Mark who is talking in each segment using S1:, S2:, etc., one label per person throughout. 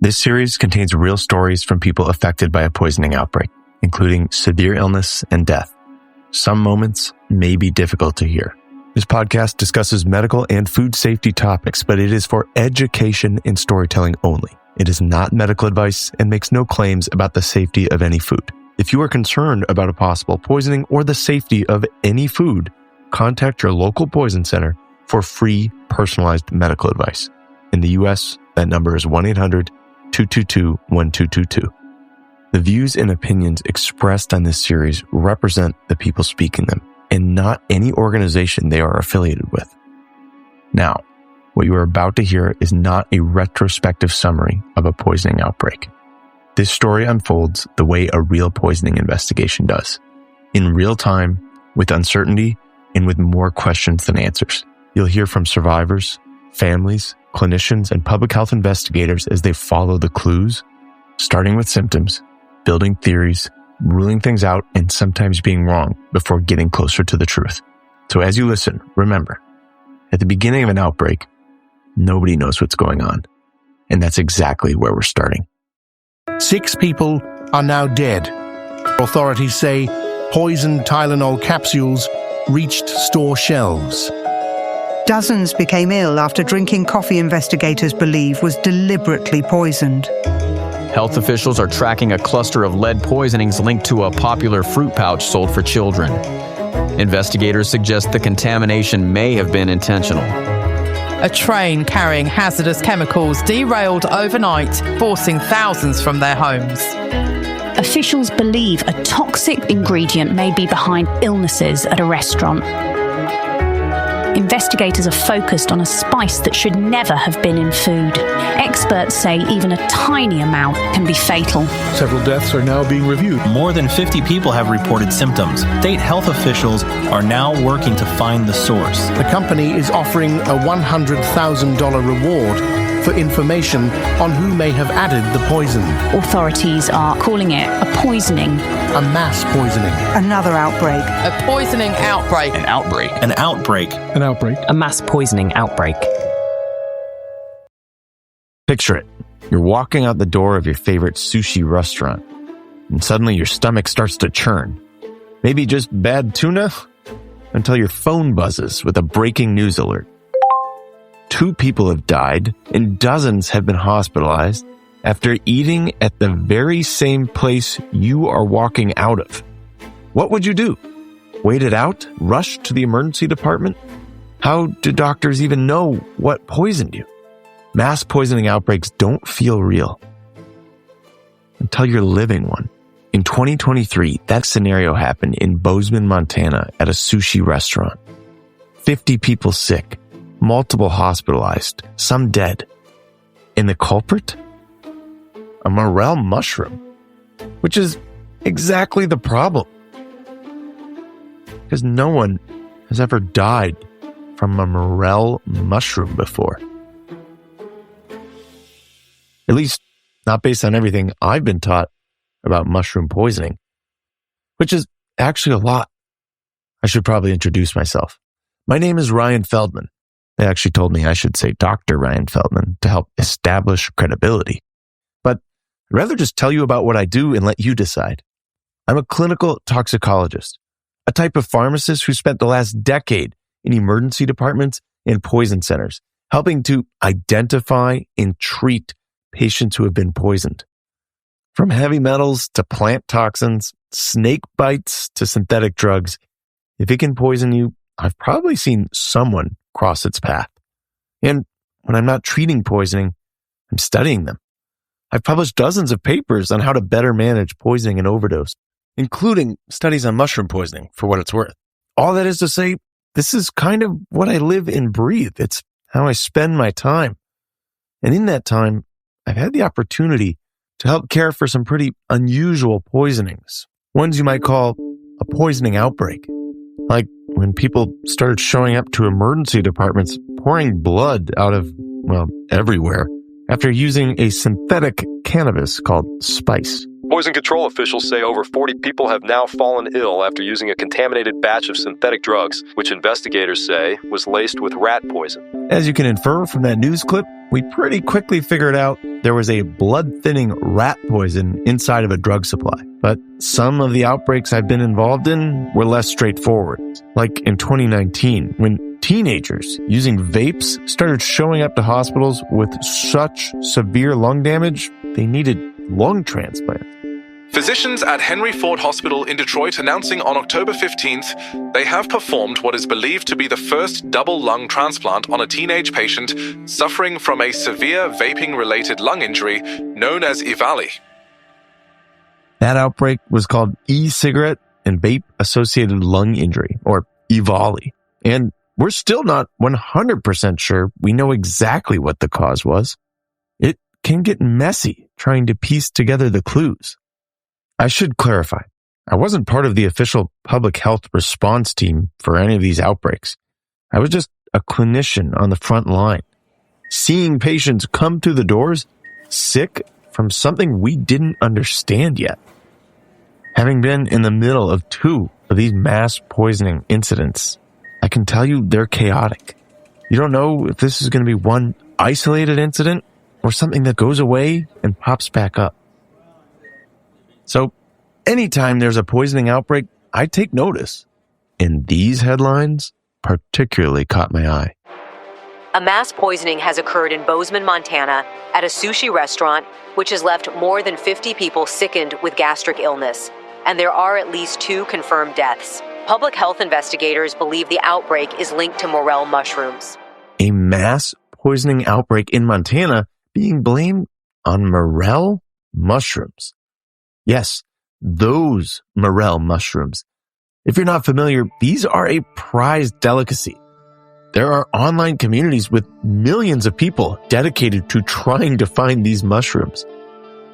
S1: This series contains real stories from people affected by a poisoning outbreak, including severe illness and death. Some moments may be difficult to hear. This podcast discusses medical and food safety topics, but it is for education and storytelling only. It is not medical advice and makes no claims about the safety of any food. If you are concerned about a possible poisoning or the safety of any food, contact your local poison center for free personalized medical advice. In the U.S., that number is 1-800-222-1222. The views and opinions expressed on this series represent the people speaking them and not any organization they are affiliated with. Now, what you are about to hear is not a retrospective summary of a poisoning outbreak. This story unfolds the way a real poisoning investigation does, in real time, with uncertainty, and with more questions than answers. You'll hear from survivors, families, clinicians, and public health investigators as they follow the clues, starting with symptoms, building theories, ruling things out, and sometimes being wrong before getting closer to the truth. So as you listen, remember, at the beginning of an outbreak, nobody knows what's going on. And that's exactly where we're starting.
S2: 6 people are now dead. Authorities say poisoned Tylenol capsules reached store shelves.
S3: Dozens became ill after drinking coffee investigators believe was deliberately poisoned.
S4: Health officials are tracking a cluster of lead poisonings linked to a popular fruit pouch sold for children. Investigators suggest the contamination may have been intentional.
S5: A train carrying hazardous chemicals derailed overnight, forcing thousands from their homes.
S6: Officials believe a toxic ingredient may be behind illnesses at a restaurant. Investigators are focused on a spice that should never have been in food. Experts say even a tiny amount can be fatal.
S7: Several deaths are now being reviewed.
S8: More than 50 people have reported symptoms. State health officials are now working to find the source.
S2: The company is offering a $100,000 reward for information on who may have added the poison.
S6: Authorities are calling it a poisoning.
S2: A mass poisoning.
S3: Another outbreak.
S5: A poisoning outbreak.
S8: An outbreak. An outbreak.
S7: An outbreak.
S9: A mass poisoning outbreak.
S1: Picture it. You're walking out the door of your favorite sushi restaurant, and suddenly your stomach starts to churn. Maybe just bad tuna? Until your phone buzzes with a breaking news alert. 2 people have died and dozens have been hospitalized after eating at the very same place you are walking out of. What would you do? Wait it out? Rush to the emergency department? How do doctors even know what poisoned you? Mass poisoning outbreaks don't feel real until you're living one. In 2023, that scenario happened in Bozeman, Montana at a sushi restaurant. 50 people sick, multiple hospitalized, some dead. And the culprit? A morel mushroom, which is exactly the problem. Because no one has ever died from a morel mushroom before. At least not based on everything I've been taught about mushroom poisoning, which is actually a lot. I should probably introduce myself. My name is Ryan Feldman. They actually told me I should say Dr. Ryan Feldman to help establish credibility. But I'd rather just tell you about what I do and let you decide. I'm a clinical toxicologist, a type of pharmacist who spent the last decade in emergency departments and poison centers, helping to identify and treat patients who have been poisoned. From heavy metals to plant toxins, snake bites to synthetic drugs, if it can poison you, I've probably seen someone cross its path. And when I'm not treating poisoning, I'm studying them. I've published dozens of papers on how to better manage poisoning and overdose, including studies on mushroom poisoning, for what it's worth. All that is to say, this is kind of what I live and breathe. It's how I spend my time. And in that time, I've had the opportunity to help care for some pretty unusual poisonings. Ones you might call a poisoning outbreak. Like when people started showing up to emergency departments pouring blood out of, well, everywhere after using a synthetic cannabis called spice.
S10: Poison control officials say over 40 people have now fallen ill after using a contaminated batch of synthetic drugs, which investigators say was laced with rat poison.
S1: As you can infer from that news clip, we pretty quickly figured out there was a blood-thinning rat poison inside of a drug supply. But some of the outbreaks I've been involved in were less straightforward. Like in 2019, when teenagers using vapes started showing up to hospitals with such severe lung damage, they needed lung transplants.
S9: Physicians at Henry Ford Hospital in Detroit announcing on October 15th they have performed what is believed to be the first double lung transplant on a teenage patient suffering from a severe vaping-related lung injury known as EVALI.
S1: That outbreak was called e-cigarette and vape-associated lung injury, or EVALI. And we're still not 100% sure we know exactly what the cause was. It can get messy trying to piece together the clues. I should clarify, I wasn't part of the official public health response team for any of these outbreaks. I was just a clinician on the front line, seeing patients come through the doors sick from something we didn't understand yet. Having been in the middle of 2 of these mass poisoning incidents, I can tell you they're chaotic. You don't know if this is going to be one isolated incident or something that goes away and pops back up. So, anytime there's a poisoning outbreak, I take notice. And these headlines particularly caught my eye.
S11: A mass poisoning has occurred in Bozeman, Montana, at a sushi restaurant, which has left more than 50 people sickened with gastric illness. And there are at least 2 confirmed deaths. Public health investigators believe the outbreak is linked to morel mushrooms.
S1: A mass poisoning outbreak in Montana being blamed on morel mushrooms. Yes, those morel mushrooms. If you're not familiar, these are a prized delicacy. There are online communities with millions of people dedicated to trying to find these mushrooms.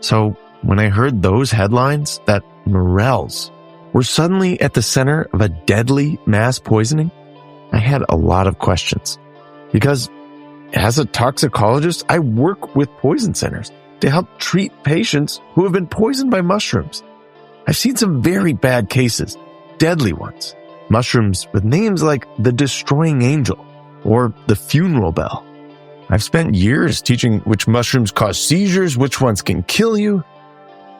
S1: So when I heard those headlines that morels were suddenly at the center of a deadly mass poisoning, I had a lot of questions. Because as a toxicologist, I work with poison centers to help treat patients who have been poisoned by mushrooms. I've seen some very bad cases, deadly ones. Mushrooms with names like the Destroying Angel or the Funeral Bell. I've spent years teaching which mushrooms cause seizures, which ones can kill you.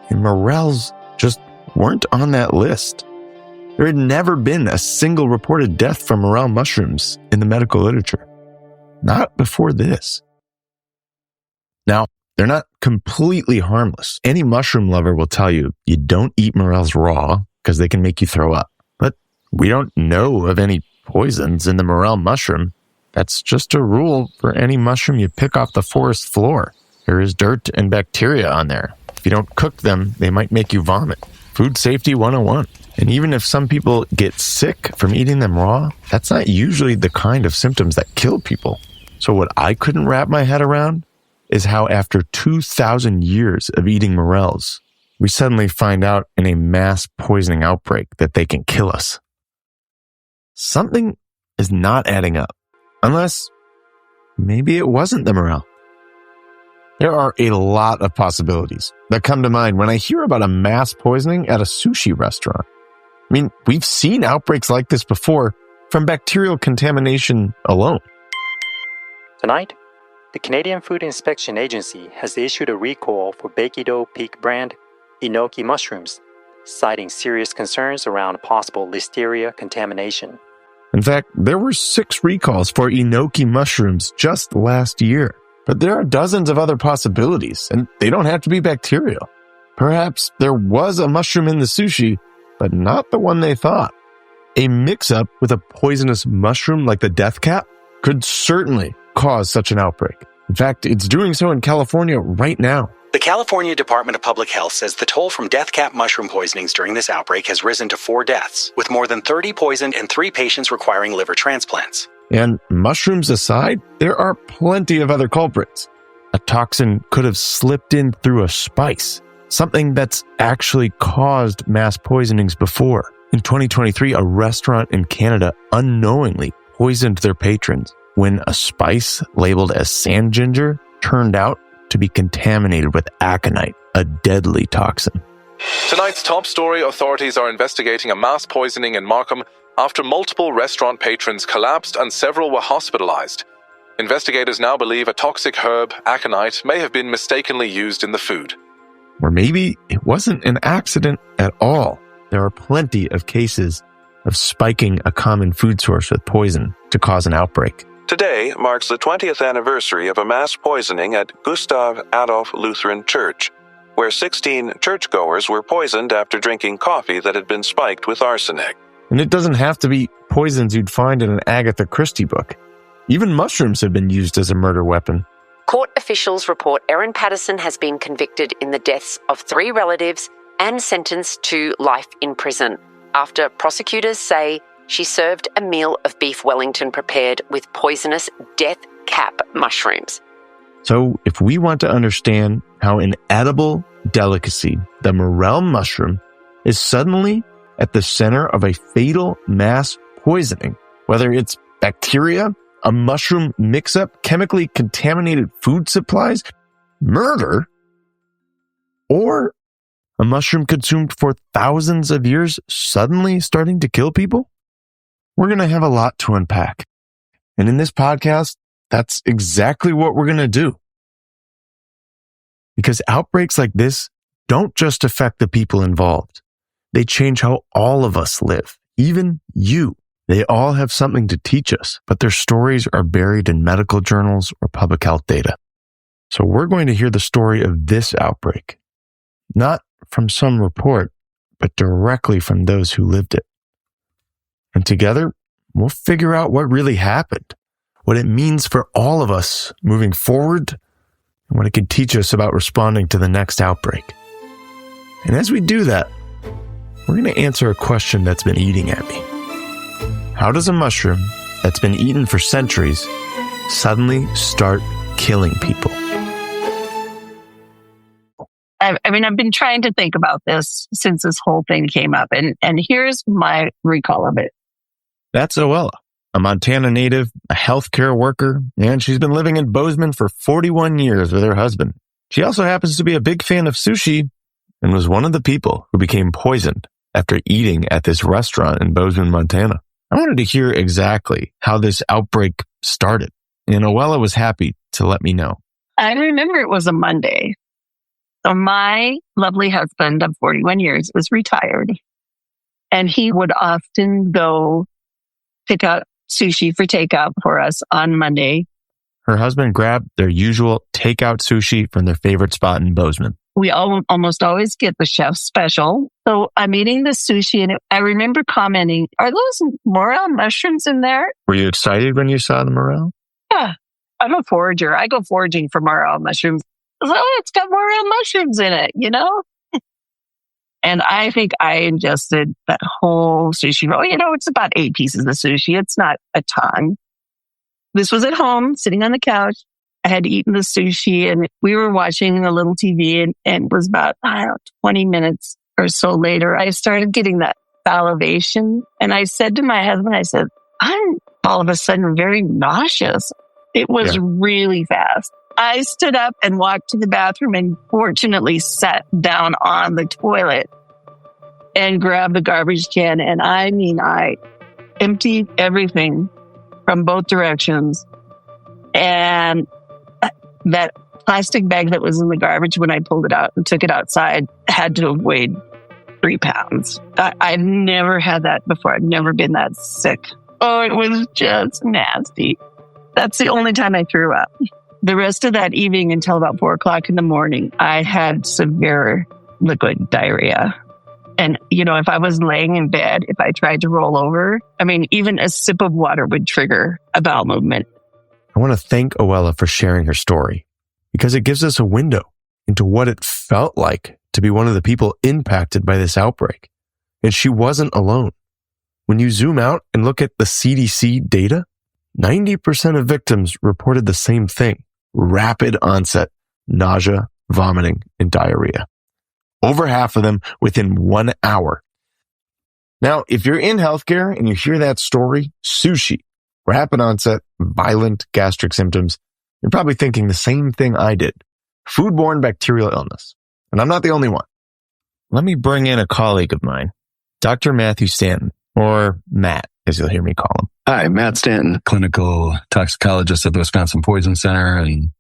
S1: And morels just weren't on that list. There had never been a single reported death from morel mushrooms in the medical literature. Not before this. Now, they're not completely harmless. Any mushroom lover will tell you you don't eat morels raw because they can make you throw up. But we don't know of any poisons in the morel mushroom. That's just a rule for any mushroom you pick off the forest floor. There is dirt and bacteria on there. If you don't cook them, they might make you vomit. Food safety 101. And even if some people get sick from eating them raw, that's not usually the kind of symptoms that kill people. So what I couldn't wrap my head around is how after 2,000 years of eating morels, we suddenly find out in a mass poisoning outbreak that they can kill us. Something is not adding up, unless maybe it wasn't the morel. There are a lot of possibilities that come to mind when I hear about a mass poisoning at a sushi restaurant. I mean, we've seen outbreaks like this before from bacterial contamination alone.
S12: Tonight, the Canadian Food Inspection Agency has issued a recall for Bakido Peak brand enoki mushrooms, citing serious concerns around possible listeria contamination.
S1: In fact, there were 6 recalls for enoki mushrooms just last year. But there are dozens of other possibilities, and they don't have to be bacterial. Perhaps there was a mushroom in the sushi, but not the one they thought. A mix-up with a poisonous mushroom like the death cap could certainly cause such an outbreak. In fact, it's doing so in California right now.
S13: The California Department of Public Health says the toll from death cap mushroom poisonings during this outbreak has risen to 4 deaths, with more than 30 poisoned and 3 patients requiring liver transplants.
S1: And mushrooms aside, there are plenty of other culprits. A toxin could have slipped in through a spice, something that's actually caused mass poisonings before. In 2023, a restaurant in Canada unknowingly poisoned their patrons when a spice labeled as sand ginger turned out to be contaminated with aconite, a deadly toxin.
S9: Tonight's top story: authorities are investigating a mass poisoning in Markham after multiple restaurant patrons collapsed and several were hospitalized. Investigators now believe a toxic herb, aconite, may have been mistakenly used in the food.
S1: Or maybe it wasn't an accident at all. There are plenty of cases of spiking a common food source with poison to cause an outbreak.
S14: Today marks the 20th anniversary of a mass poisoning at Gustav Adolf Lutheran Church, where 16 churchgoers were poisoned after drinking coffee that had been spiked with arsenic.
S1: And it doesn't have to be poisons you'd find in an Agatha Christie book. Even mushrooms have been used as a murder weapon.
S11: Court officials report Erin Patterson has been convicted in the deaths of 3 relatives and sentenced to life in prison after prosecutors say she served a meal of beef Wellington prepared with poisonous death cap mushrooms.
S1: So if we want to understand how an edible delicacy, the morel mushroom, is suddenly at the center of a fatal mass poisoning, whether it's bacteria, a mushroom mix-up, chemically contaminated food supplies, murder, or a mushroom consumed for thousands of years suddenly starting to kill people, we're going to have a lot to unpack. And in this podcast, that's exactly what we're going to do. Because outbreaks like this don't just affect the people involved. They change how all of us live, even you. They all have something to teach us, but their stories are buried in medical journals or public health data. So we're going to hear the story of this outbreak, not from some report, but directly from those who lived it. And together, we'll figure out what really happened, what it means for all of us moving forward, and what it can teach us about responding to the next outbreak. And as we do that, we're going to answer a question that's been eating at me. How does a mushroom that's been eaten for centuries suddenly start killing people?
S15: I've been trying to think about this since this whole thing came up, and here's my recall of it.
S1: That's Oella, a Montana native, a healthcare worker, and she's been living in Bozeman for 41 years with her husband. She also happens to be a big fan of sushi and was one of the people who became poisoned after eating at this restaurant in Bozeman, Montana. I wanted to hear exactly how this outbreak started, and Oella was happy to let me know.
S15: I remember it was a Monday. So my lovely husband of 41 years was retired, and he would often go pick up sushi for takeout for us on Monday.
S1: Her husband grabbed their usual takeout sushi from their favorite spot in Bozeman.
S15: We almost always get the chef's special. So I'm eating the sushi, and I remember commenting, "Are those morel mushrooms in there?"
S1: Were you excited when you saw the morel?
S15: Yeah, I'm a forager. I go foraging for morel mushrooms. Oh, it's got morel mushrooms in it, you know? And I think I ingested that whole sushi roll. You know, it's about 8 pieces of sushi. It's not a ton. This was at home, sitting on the couch. I had eaten the sushi, and we were watching a little TV, and it was about, 20 minutes or so later, I started getting that salivation. And I said to my husband, I said, I'm all of a sudden very nauseous. It was really fast. I stood up and walked to the bathroom and fortunately sat down on the toilet and grabbed the garbage can. And I emptied everything from both directions. And that plastic bag that was in the garbage, when I pulled it out and took it outside, had to have weighed 3 pounds. I've never had that before. I've never been that sick. Oh, it was just nasty. That's the only time I threw up. The rest of that evening until about 4 o'clock in the morning, I had severe liquid diarrhea. And, you know, if I was laying in bed, if I tried to roll over, even a sip of water would trigger a bowel movement.
S1: I want to thank Oella for sharing her story, because it gives us a window into what it felt like to be one of the people impacted by this outbreak. And she wasn't alone. When you zoom out and look at the CDC data, 90% of victims reported the same thing: rapid onset, nausea, vomiting, and diarrhea. Over half of them within 1 hour. Now, if you're in healthcare and you hear that story, sushi, rapid onset, violent gastric symptoms, you're probably thinking the same thing I did: foodborne bacterial illness. And I'm not the only one. Let me bring in a colleague of mine, Dr. Matthew Stanton, or Matt, as you'll hear me call him.
S16: Hi, Matt Stanton, clinical toxicologist at the Wisconsin Poison Center and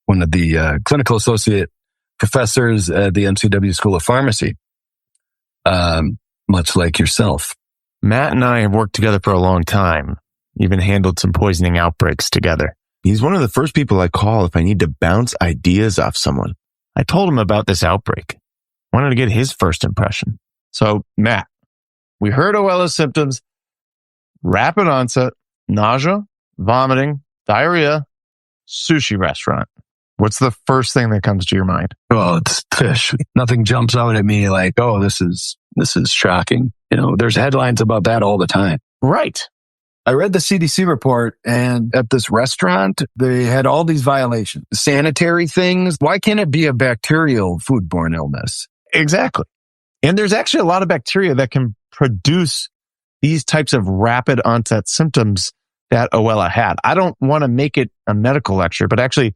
S16: one of the clinical associate professors at the MCW School of Pharmacy, much like yourself.
S1: Matt and I have worked together for a long time, even handled some poisoning outbreaks together. He's one of the first people I call if I need to bounce ideas off someone. I told him about this outbreak. Wanted to get his first impression. So, Matt, we heard Oella's symptoms: rapid onset, nausea, vomiting, diarrhea, sushi restaurant. What's the first thing that comes to your mind?
S16: Well, it's fish. Nothing jumps out at me like, oh, this is shocking. There's headlines about that all the time.
S1: Right.
S16: I read the CDC report, and at this restaurant, they had all these violations. Sanitary things. Why can't it be a bacterial foodborne illness?
S1: Exactly. And there's actually a lot of bacteria that can produce these types of rapid onset symptoms that Oella had. I don't want to make it a medical lecture, but actually,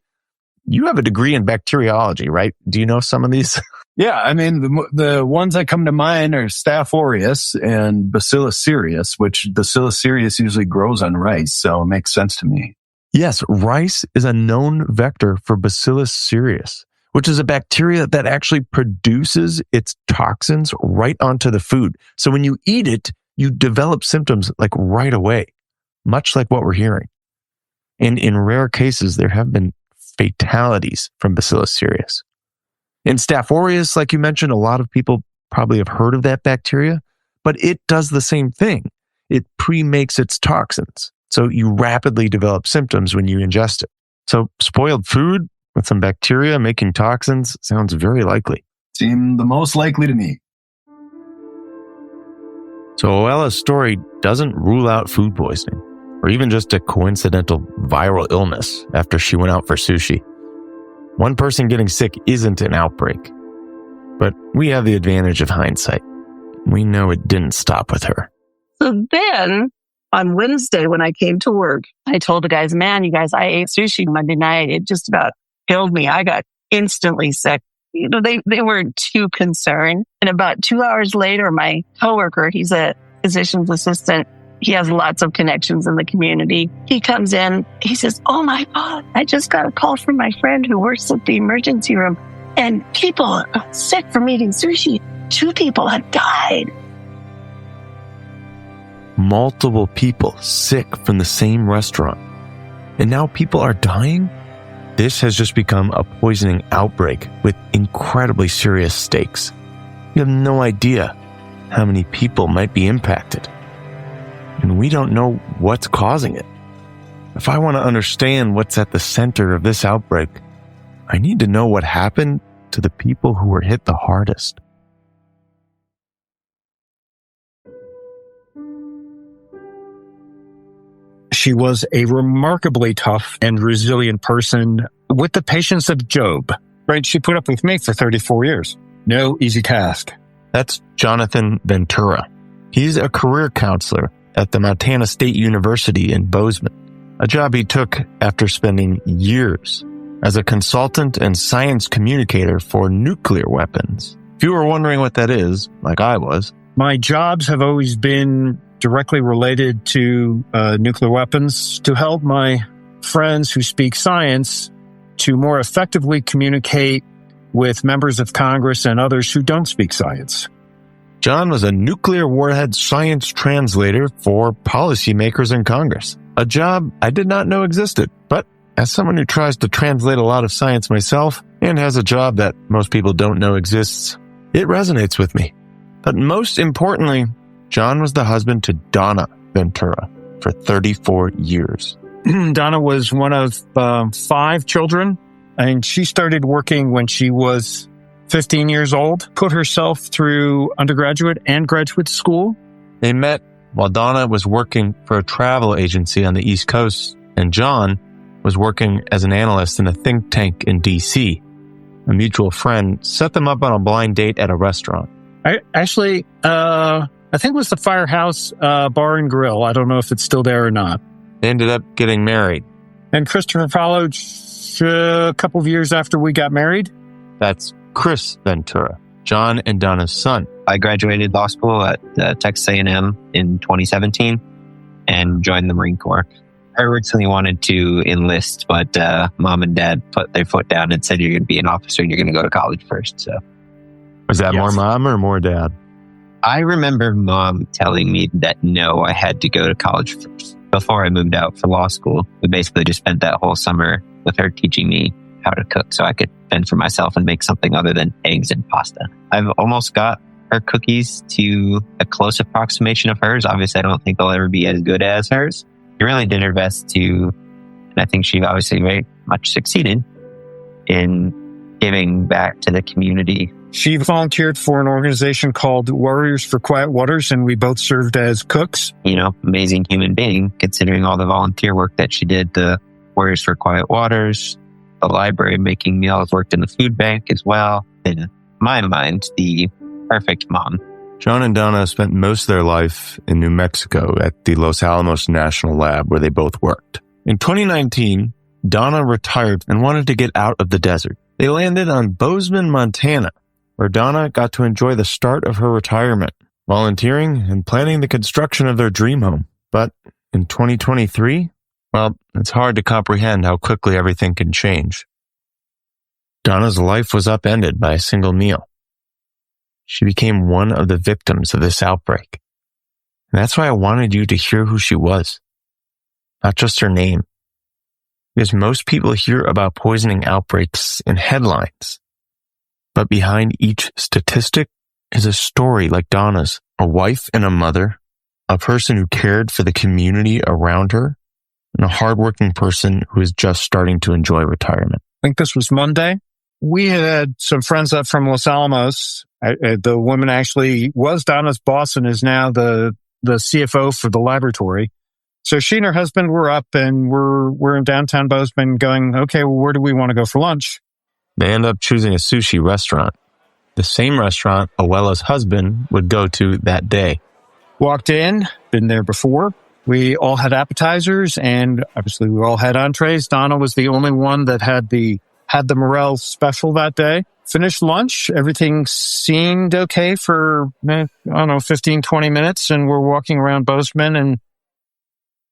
S1: you have a degree in bacteriology, right? Do you know some of these?
S16: Yeah, I mean, the ones that come to mind are Staph aureus and Bacillus cereus, which Bacillus cereus usually grows on rice, so it makes sense to me.
S1: Yes, rice is a known vector for Bacillus cereus, which is a bacteria that actually produces its toxins right onto the food. So when you eat it, you develop symptoms like right away, much like what we're hearing. And in rare cases, there have been fatalities from Bacillus cereus. In Staph aureus, like you mentioned, a lot of people probably have heard of that bacteria, but it does the same thing. It pre-makes its toxins. So you rapidly develop symptoms when you ingest it. So spoiled food with some bacteria making toxins sounds very likely.
S16: Seem the most likely to me.
S1: So Oella's story doesn't rule out food poisoning, or even just a coincidental viral illness after she went out for sushi. One person getting sick isn't an outbreak, but we have the advantage of hindsight. We know it didn't stop with her.
S15: So then, on Wednesday when I came to work, I told the guys, man, you guys, I ate sushi Monday night. It just about killed me. I got instantly sick. They weren't too concerned. And about 2 hours later, my coworker, he's a physician's assistant, he has lots of connections in the community. He comes in, he says, oh my God, I just got a call from my friend who works at the emergency room, and people are sick from eating sushi. 2 people have died.
S1: Multiple people sick from the same restaurant. And now people are dying? This has just become a poisoning outbreak with incredibly serious stakes. You have no idea how many people might be impacted. And we don't know what's causing it. If I want to understand what's at the center of this outbreak, I need to know what happened to the people who were hit the hardest.
S17: She was a remarkably tough and resilient person with the patience of Job. Right? She put up with me for 34 years. No easy task.
S1: That's Jonathan Ventura. He's a career counselor at the Montana State University in Bozeman, a job he took after spending years as a consultant and science communicator for nuclear weapons. If you were wondering what that is, like I was,
S17: my jobs have always been directly related to nuclear weapons to help my friends who speak science to more effectively communicate with members of Congress and others who don't speak science.
S1: John was a nuclear warhead science translator for policymakers in Congress, a job I did not know existed. But as someone who tries to translate a lot of science myself and has a job that most people don't know exists, it resonates with me. But most importantly, John was the husband to Donna Ventura for 34 years.
S17: Donna was one of 5 children, and she started working when she was 15 years old, put herself through undergraduate and graduate school.
S1: They met while Donna was working for a travel agency on the East Coast, and John was working as an analyst in a think tank in D.C. A mutual friend set them up on a blind date at a restaurant.
S17: I think it was the Firehouse Bar and Grill. I don't know if it's still there or not.
S1: They ended up getting married.
S17: And Christopher followed a couple of years after we got married.
S1: That's Chris Ventura, John and Donna's son.
S18: I graduated law school at Texas A&M in 2017. and joined the Marine Corps. I originally wanted to enlist, but mom and dad put their foot down and said, you're going to be an officer and you're going to go to college first. So,
S1: was that more mom or more dad?
S18: I remember mom telling me that no, I had to go to college first. Before I moved out for law school, we basically just spent that whole summer with her teaching me how to cook so I could fend for myself and make something other than eggs and pasta. I've almost got her cookies to a close approximation of hers. Obviously, I don't think they'll ever be as good as hers. She really did her best to, and I think she obviously very much succeeded in giving back to the community.
S17: She volunteered for an organization called Warriors for Quiet Waters, and we both served as cooks.
S18: You know, amazing human being, considering all the volunteer work that she did. The Warriors for Quiet Waters, the library making meals, worked in the food bank as well. In my mind, the perfect mom.
S1: John and Donna spent most of their life in New Mexico at the Los Alamos National Lab where they both worked. In 2019, Donna retired and wanted to get out of the desert. They landed on Bozeman, Montana, where Donna got to enjoy the start of her retirement, volunteering and planning the construction of their dream home. But in 2023, well, it's hard to comprehend how quickly everything can change. Donna's life was upended by a single meal. She became one of the victims of this outbreak. And that's why I wanted you to hear who she was, not just her name. Because most people hear about poisoning outbreaks in headlines. But behind each statistic is a story like Donna's, a wife and a mother, a person who cared for the community around her, and a hardworking person who is just starting to enjoy retirement.
S17: I think this was Monday. We had some friends up from Los Alamos. The woman actually was Donna's boss and is now the CFO for the laboratory. So she and her husband were up and we're in downtown Bozeman going, okay, well, where do we want to go for lunch?
S1: They end up choosing a sushi restaurant, the same restaurant Awella's husband would go to that day.
S17: Walked in, been there before. We all had appetizers and obviously we all had entrees. Donna was the only one that had the Morel special that day. Finished lunch. Everything seemed okay for, 15, 20 minutes. And we're walking around Bozeman and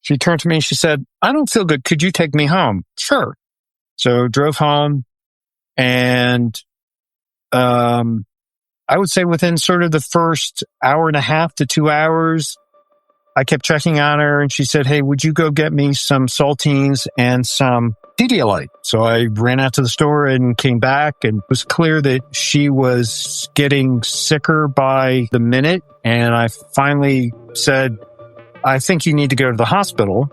S17: she turned to me and she said, I don't feel good. Could you take me home? Sure. So drove home and, I would say within sort of the first hour and a half to 2 hours, I kept checking on her and she said, hey, would you go get me some saltines and some Pedialyte? So I ran out to the store and came back, and it was clear that she was getting sicker by the minute. And I finally said, I think you need to go to the hospital.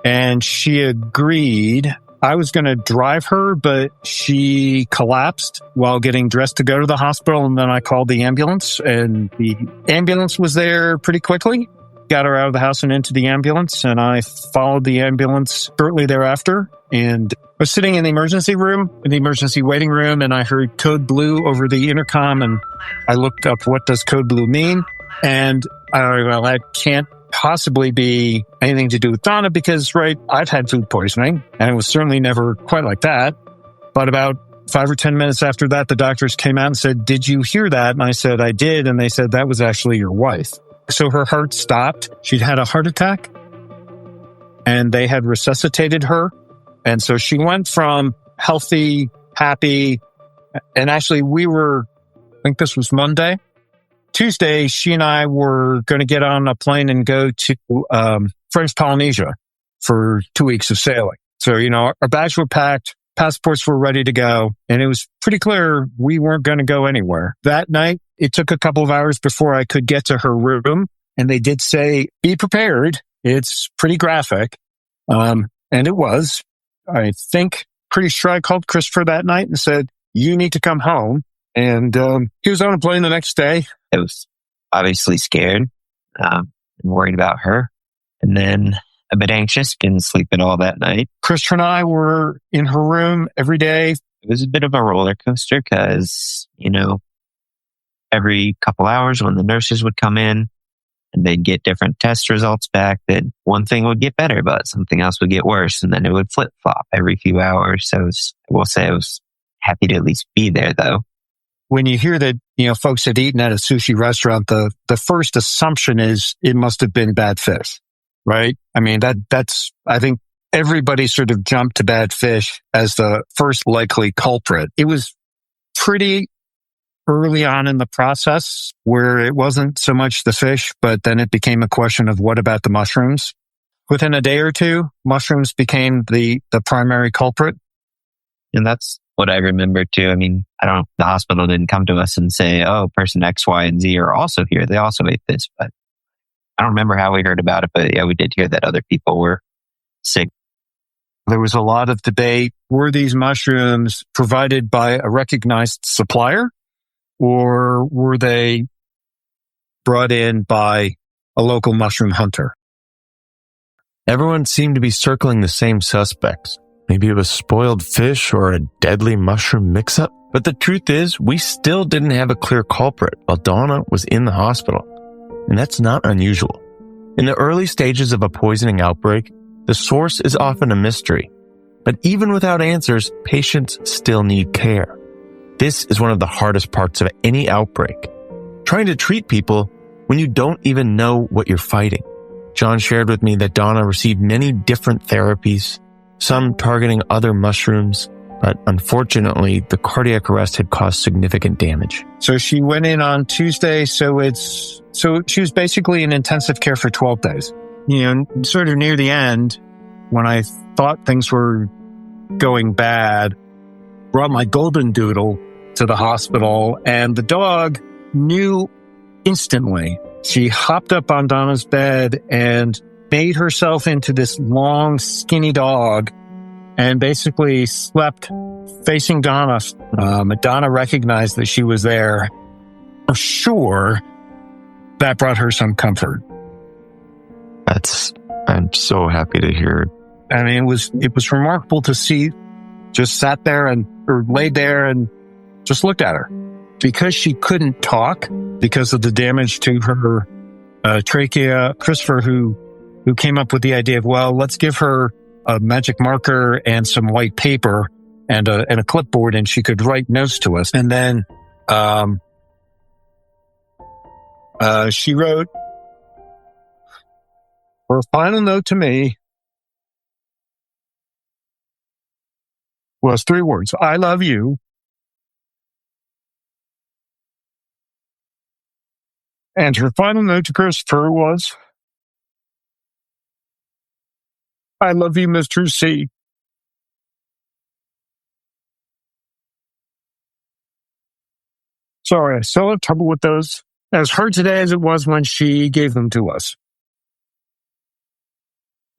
S17: And she agreed. I was going to drive her, but she collapsed while getting dressed to go to the hospital. And then I called the ambulance, and the ambulance was there pretty quickly. Got her out of the house and into the ambulance, and I followed the ambulance shortly thereafter. And I was sitting in the emergency room, in the emergency waiting room, and I heard code blue over the intercom, and I looked up, what does code blue mean? And that can't possibly be anything to do with Donna because, I've had food poisoning, and it was certainly never quite like that. But about 5 or 10 minutes after that, the doctors came out and said, did you hear that? And I said, I did. And they said, that was actually your wife. So her heart stopped. She'd had a heart attack, and they had resuscitated her. And so she went from healthy, happy, and actually I think this was Monday. Tuesday, she and I were going to get on a plane and go to French Polynesia for 2 weeks of sailing. So, our bags were packed, passports were ready to go, and it was pretty clear we weren't going to go anywhere. That night, it took a couple of hours before I could get to her room, and they did say, be prepared. It's pretty graphic. And it was. I think, pretty sure I called Christopher that night and said, you need to come home. And he was on a plane the next day.
S18: I was obviously scared and worried about her. And then a bit anxious, didn't sleep at all that night.
S17: Christopher and I were in her room every day.
S18: It was a bit of a roller coaster because, every couple hours when the nurses would come in and they'd get different test results back, that one thing would get better, but something else would get worse. And then it would flip-flop every few hours. So I will say I was happy to at least be there, though.
S17: When you hear that, folks had eaten at a sushi restaurant, the first assumption is it must have been bad fish. right? I mean, I think everybody sort of jumped to bad fish as the first likely culprit. It was pretty early on in the process where it wasn't so much the fish, but then it became a question of what about the mushrooms? Within a day or two, mushrooms became the primary culprit.
S18: And that's what I remember too. I mean, the hospital didn't come to us and say, oh, person X, Y, and Z are also here. They also ate this, but I don't remember how we heard about it, but yeah, we did hear that other people were sick.
S17: There was a lot of debate. Were these mushrooms provided by a recognized supplier, or were they brought in by a local mushroom hunter?
S1: Everyone seemed to be circling the same suspects. Maybe it was spoiled fish or a deadly mushroom mix-up. But the truth is, we still didn't have a clear culprit while Donna was in the hospital. And that's not unusual. In the early stages of a poisoning outbreak, the source is often a mystery. But even without answers, patients still need care. This is one of the hardest parts of any outbreak. Trying to treat people when you don't even know what you're fighting. John shared with me that Donna received many different therapies, some targeting other mushrooms, but unfortunately, the cardiac arrest had caused significant damage.
S17: So she went in on Tuesday, so she was basically in intensive care for 12 days. Sort of near the end, when I thought things were going bad, brought my golden doodle to the hospital, and the dog knew instantly. She hopped up on Donna's bed and made herself into this long, skinny dog and basically slept facing Donna. Donna recognized that she was there. For sure, that brought her some comfort.
S16: I'm so happy to hear.
S17: I mean, it was remarkable to see. Just sat there or laid there and just looked at her. Because she couldn't talk because of the damage to her trachea, Christopher, who came up with the idea of, well, let's give her a magic marker and some white paper and a clipboard, and she could write notes to us. And then she wrote her final note to me was 3 words: I love you. And her final note to Christopher was, I love you, Mr. C. Sorry, I still have trouble with those. As hard today as it was when she gave them to us.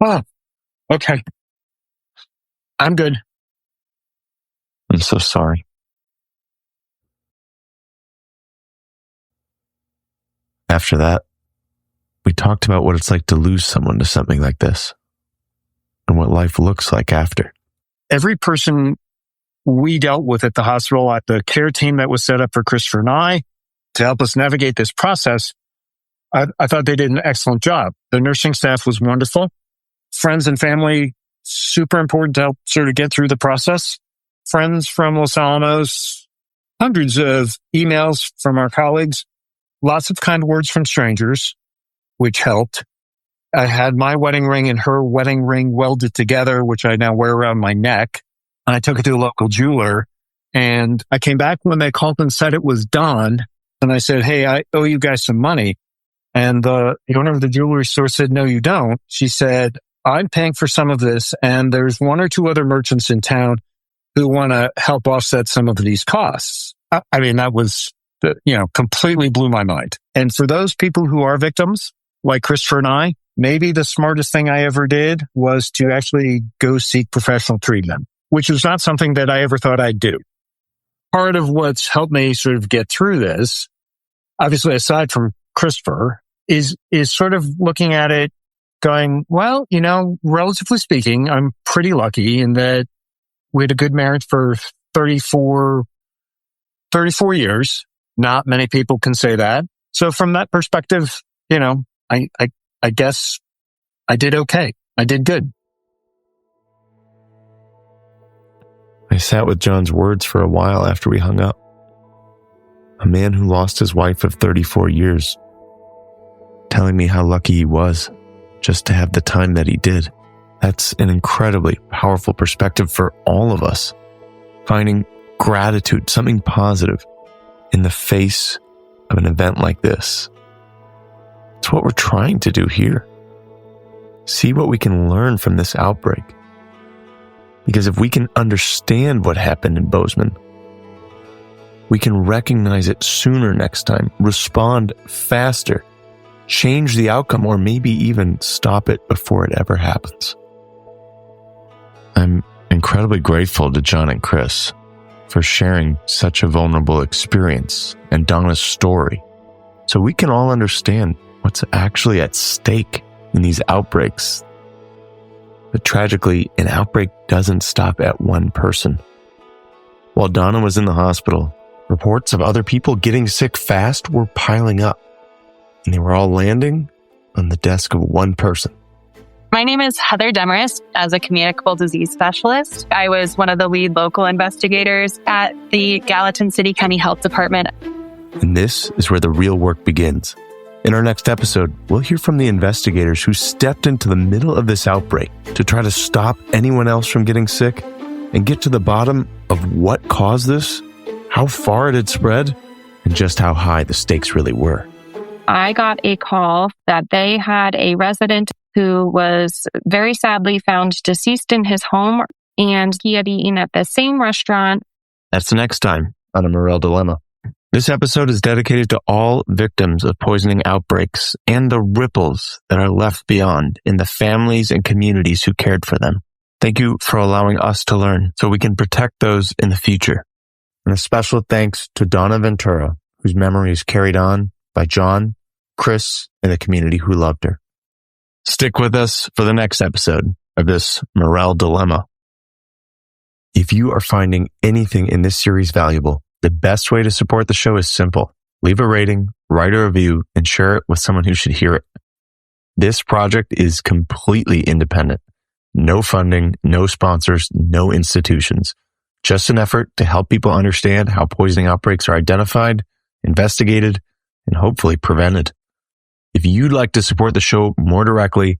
S17: Oh, okay. I'm good.
S16: I'm so sorry.
S1: After that, we talked about what it's like to lose someone to something like this and what life looks like after.
S17: Every person we dealt with at the hospital, at the care team that was set up for Christopher and I to help us navigate this process, I thought they did an excellent job. The nursing staff was wonderful. Friends and family, super important to help sort of get through the process. Friends from Los Alamos, hundreds of emails from our colleagues, lots of kind words from strangers, which helped. I had my wedding ring and her wedding ring welded together, which I now wear around my neck. And I took it to a local jeweler, and I came back when they called and said it was done. And I said, hey, I owe you guys some money. And the owner of the jewelry store said, no, you don't. She said, I'm paying for some of this, and there's 1 or 2 other merchants in town who want to help offset some of these costs. I mean, that was, completely blew my mind. And for those people who are victims, like Christopher and I, maybe the smartest thing I ever did was to actually go seek professional treatment, which was not something that I ever thought I'd do. Part of what's helped me sort of get through this, obviously aside from Christopher, is sort of looking at it going, well, relatively speaking, I'm pretty lucky in that we had a good marriage for 34 years. Not many people can say that. So from that perspective, I guess I did okay. I did good.
S1: I sat with John's words for a while after we hung up. A man who lost his wife of 34 years, telling me how lucky he was. just to have the time that he did. That's an incredibly powerful perspective for all of us. Finding gratitude, something positive, in the face of an event like this. It's what we're trying to do here. See what we can learn from this outbreak. Because if we can understand what happened in Bozeman, we can recognize it sooner next time, respond faster, change the outcome, or maybe even stop it before it ever happens. I'm incredibly grateful to John and Chris for sharing such a vulnerable experience and Donna's story, so we can all understand what's actually at stake in these outbreaks. But tragically, an outbreak doesn't stop at one person. While Donna was in the hospital, reports of other people getting sick fast were piling up, and they were all landing on the desk of one person.
S19: My name is Heather Demarest. As a communicable disease specialist, I was one of the lead local investigators at the Gallatin City County Health Department.
S1: And this is where the real work begins. In our next episode, we'll hear from the investigators who stepped into the middle of this outbreak to try to stop anyone else from getting sick and get to the bottom of what caused this, how far it had spread, and just how high the stakes really were.
S19: I got a call that they had a resident who was very sadly found deceased in his home, and he had eaten at the same restaurant.
S1: That's next time on A Morel Dilemma. This episode is dedicated to all victims of poisoning outbreaks and the ripples that are left beyond in the families and communities who cared for them. Thank you for allowing us to learn so we can protect those in the future. And a special thanks to Donna Ventura, whose memory is carried on by John, Chris, and the community who loved her. Stick with us for the next episode of this Morel Dilemma. If you are finding anything in this series valuable, the best way to support the show is simple. Leave a rating, write a review, and share it with someone who should hear it. This project is completely independent. No funding, no sponsors, no institutions. Just an effort to help people understand how poisoning outbreaks are identified, investigated, and hopefully prevented. If you'd like to support the show more directly,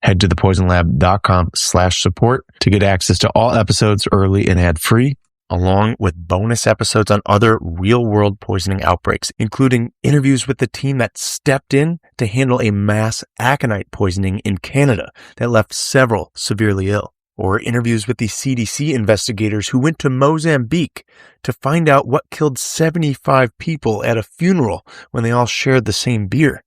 S1: head to thepoisonlab.com/support to get access to all episodes early and ad-free, along with bonus episodes on other real-world poisoning outbreaks, including interviews with the team that stepped in to handle a mass aconite poisoning in Canada that left several severely ill, or interviews with the CDC investigators who went to Mozambique to find out what killed 75 people at a funeral when they all shared the same beer.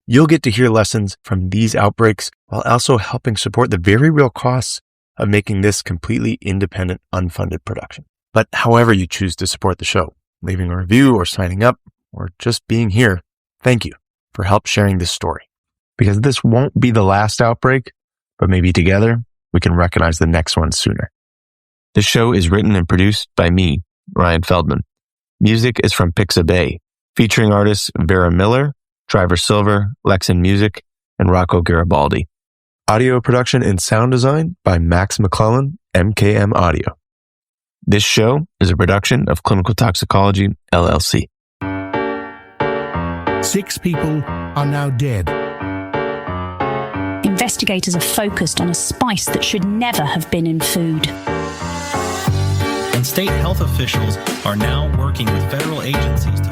S1: You'll get to hear lessons from these outbreaks while also helping support the very real costs of making this completely independent, unfunded production. But however you choose to support the show, leaving a review or signing up or just being here, thank you for help sharing this story. Because this won't be the last outbreak, but maybe together we can recognize the next one sooner. This show is written and produced by me, Ryan Feldman. Music is from Pixabay, featuring artists Vera Miller, Driver Silver, Lexan Music, and Rocco Garibaldi. Audio production and sound design by Max McClellan, MKM Audio. This show is a production of Clinical Toxicology, LLC.
S2: 6 people are now dead.
S6: Investigators are focused on a spice that should never have been in food.
S8: And state health officials are now working with federal agencies to